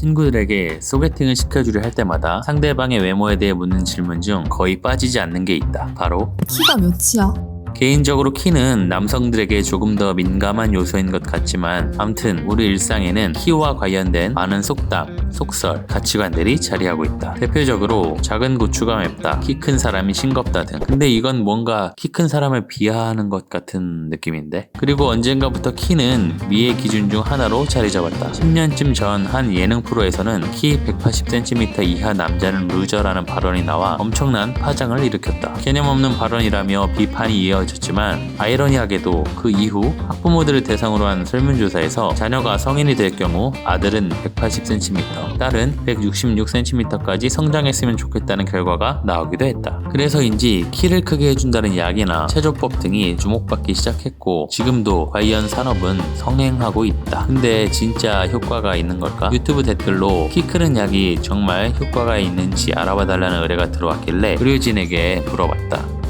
친구들에게 소개팅을 시켜주려 할 때마다 상대방의 외모에 대해 묻는 질문 중 거의 빠지지 않는 게 있다. 바로 키가 몇이야? 개인적으로 키는 남성들에게 조금 더 민감한 요소인 것 같지만 암튼 우리 일상에는 키와 관련된 많은 속담, 속설, 가치관들이 자리하고 있다. 대표적으로 작은 고추가 맵다, 키 큰 사람이 싱겁다 등. 근데 이건 뭔가 키 큰 사람을 비하하는 것 같은 느낌인데. 그리고 언젠가부터 키는 미의 기준 중 하나로 자리 잡았다. 10년쯤 전 한 예능 프로에서는 키 180cm 이하 남자는 루저라는 발언이 나와 엄청난 파장을 일으켰다. 개념 없는 발언이라며 비판이 이어졌지만 아이러니하게도 그 이후 학부모들을 대상으로 한 설문조사에서 자녀가 성인이 될 경우 아들은 180cm, 딸은 166cm까지 성장했으면 좋겠다는 결과가 나오기도 했다. 그래서인지 키를 크게 해준다는 약이나 체조법 등이 주목받기 시작했고 지금도 관련 산업은 성행하고 있다. 근데 진짜 효과가 있는 걸까? 유튜브 댓글로 키 크는 약이 정말 효과가 있는지 알아봐달라는 의뢰가 들어왔길래 의료진에게 물어봤다.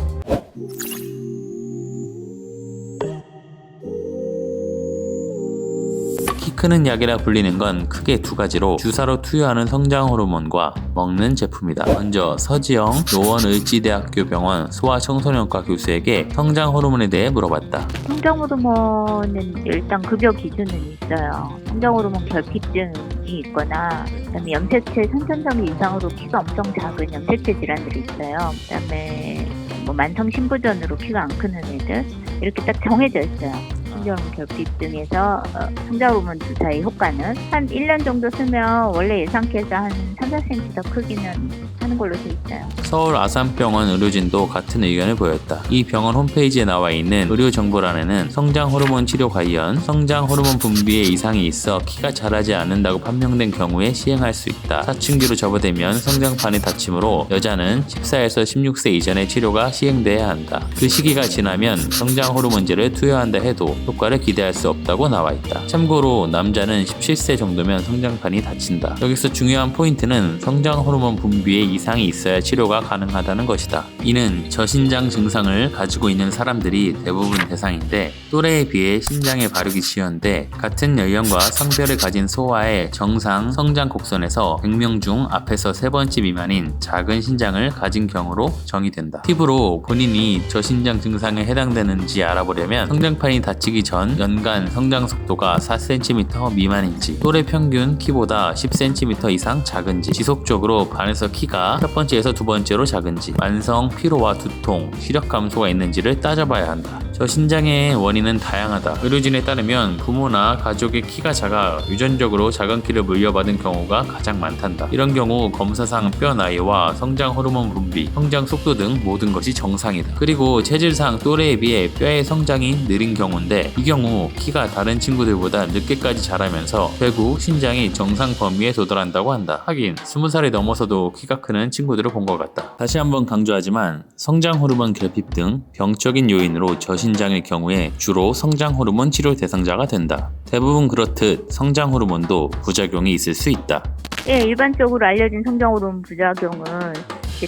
키 크는 약이라 불리는 건 크게 두 가지로 주사로 투여하는 성장 호르몬과 먹는 제품이다. 먼저 서지영 노원을지대학교 병원 소아청소년과 교수에게 성장 호르몬에 대해 물어봤다. 성장 호르몬은 일단 급여 기준은 있어요. 성장 호르몬 결핍증이 있거나 그다음에 염색체 선천성이 이상으로 키가 엄청 작은 염색체 질환들이 있어요. 그다음에 뭐 만성 신부전으로 키가 안 크는 애들 이렇게 딱 정해져 있어요. 성장 호르몬 결핍증에서 성장 호르몬 주사의 효과는 한 1년 정도 쓰면 원래 예상키에서 한 3-4cm 더 크기는 하는 걸로 돼 있어요. 서울 아산병원 의료진도 같은 의견을 보였다. 이 병원 홈페이지에 나와 있는 의료 정보란에는 성장 호르몬 치료 관련 성장 호르몬 분비에 이상이 있어 키가 자라지 않는다고 판명된 경우에 시행할 수 있다. 사춘기로 접어들면 성장판이 다치므로 여자는 14에서 16세 이전의 치료가 시행돼야 한다. 그 시기가 지나면 성장 호르몬제를 투여한다 해도 효과를 기대할 수 없다고 나와 있다. 참고로 남자는 17세 정도면 성장판이 다친다. 여기서 중요한 포인트는 성장 호르몬 분비에 이상이 있어야 치료가 가능하다는 것이다. 이는 저신장 증상을 가지고 있는 사람들이 대부분 대상인데 또래에 비해 신장의 발육이 지연돼 같은 연령과 성별을 가진 소아의 정상 성장 곡선에서 100명 중 앞에서 3번째 미만인 작은 신장을 가진 경우로 정의된다. 팁으로 본인이 저신장 증상에 해당되는지 알아보려면 성장판이 다치기 전 연간 성장 속도가 4cm 미만인지 또래 평균 키보다 10cm 이상 작은지 지속적으로 반에서 키가 첫 번째에서 두 번째로 작은지 만성 피로와 두통, 시력 감소가 있는지를 따져봐야 한다. 저신장의 원인은 다양하다. 의료진에 따르면 부모나 가족의 키가 작아 유전적으로 작은 키를 물려받은 경우가 가장 많단다. 이런 경우 검사상 뼈 나이와 성장 호르몬 분비, 성장 속도 등 모든 것이 정상이다. 그리고 체질상 또래에 비해 뼈의 성장이 느린 경우인데 이 경우 키가 다른 친구들보다 늦게까지 자라면서 결국 신장이 정상 범위에 도달한다고 한다. 하긴 20살이 넘어서도 키가 크는 친구들을 본 것 같다. 다시 한번 강조하지만 성장 호르몬 결핍 등 병적인 요인으로 저신장일 경우에 주로 성장 호르몬 치료 대상자가 된다. 대부분 그렇듯 성장 호르몬도 부작용이 있을 수 있다. 예, 일반적으로 알려진 성장 호르몬 부작용은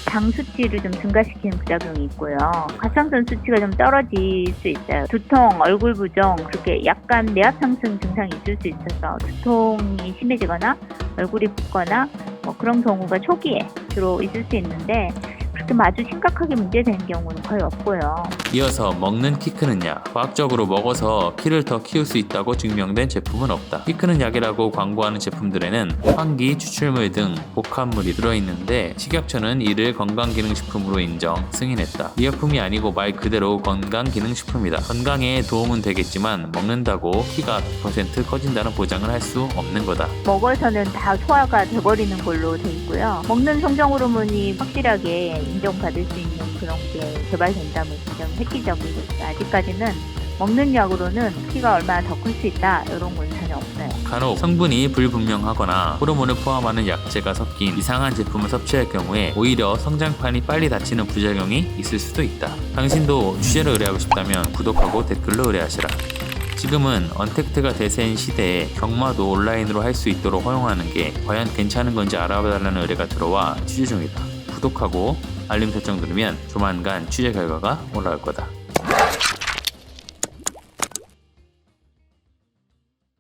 당 수치를 좀 증가시키는 부작용이 있고요. 갑상선 수치가 좀 떨어질 수 있어요. 두통, 얼굴 부종, 그렇게 약간 뇌압 상승 증상이 있을 수 있어서 두통이 심해지거나 얼굴이 붓거나 뭐 그런 경우가 초기에 주로 있을 수 있는데 그렇게 아주 심각하게 문제되는 경우는 거의 없고요. 이어서 먹는 키 크는 약. 과학적으로 먹어서 키를 더 키울 수 있다고 증명된 제품은 없다. 키 크는 약이라고 광고하는 제품들에는 환기, 추출물 등 복합물이 들어있는데 식약처는 이를 건강기능식품으로 인정, 승인했다. 의약품이 아니고 말 그대로 건강기능식품이다. 건강에 도움은 되겠지만 먹는다고 키가 100% 커진다는 보장을 할 수 없는 거다. 먹어서는 다 소화가 돼버리는 걸로 돼 있고요. 먹는 성장 호르몬이 확실하게 인정받을 수 있는 그런 게 개발된다면 좀 획기적이고 아직까지는 먹는 약으로는 키가 얼마나 더 클 수 있다 이런 건 전혀 없어요. 간혹 성분이 불분명하거나 호르몬을 포함하는 약재가 섞인 이상한 제품을 섭취할 경우에 오히려 성장판이 빨리 다치는 부작용이 있을 수도 있다. 당신도 취재를 의뢰하고 싶다면 구독하고 댓글로 의뢰하시라. 지금은 언택트가 대세인 시대에 경마도 온라인으로 할 수 있도록 허용하는 게 과연 괜찮은 건지 알아봐달라는 의뢰가 들어와 취재 중이다. 구독하고 알림 설정 누르면 조만간 취재 결과가 올라올 거다.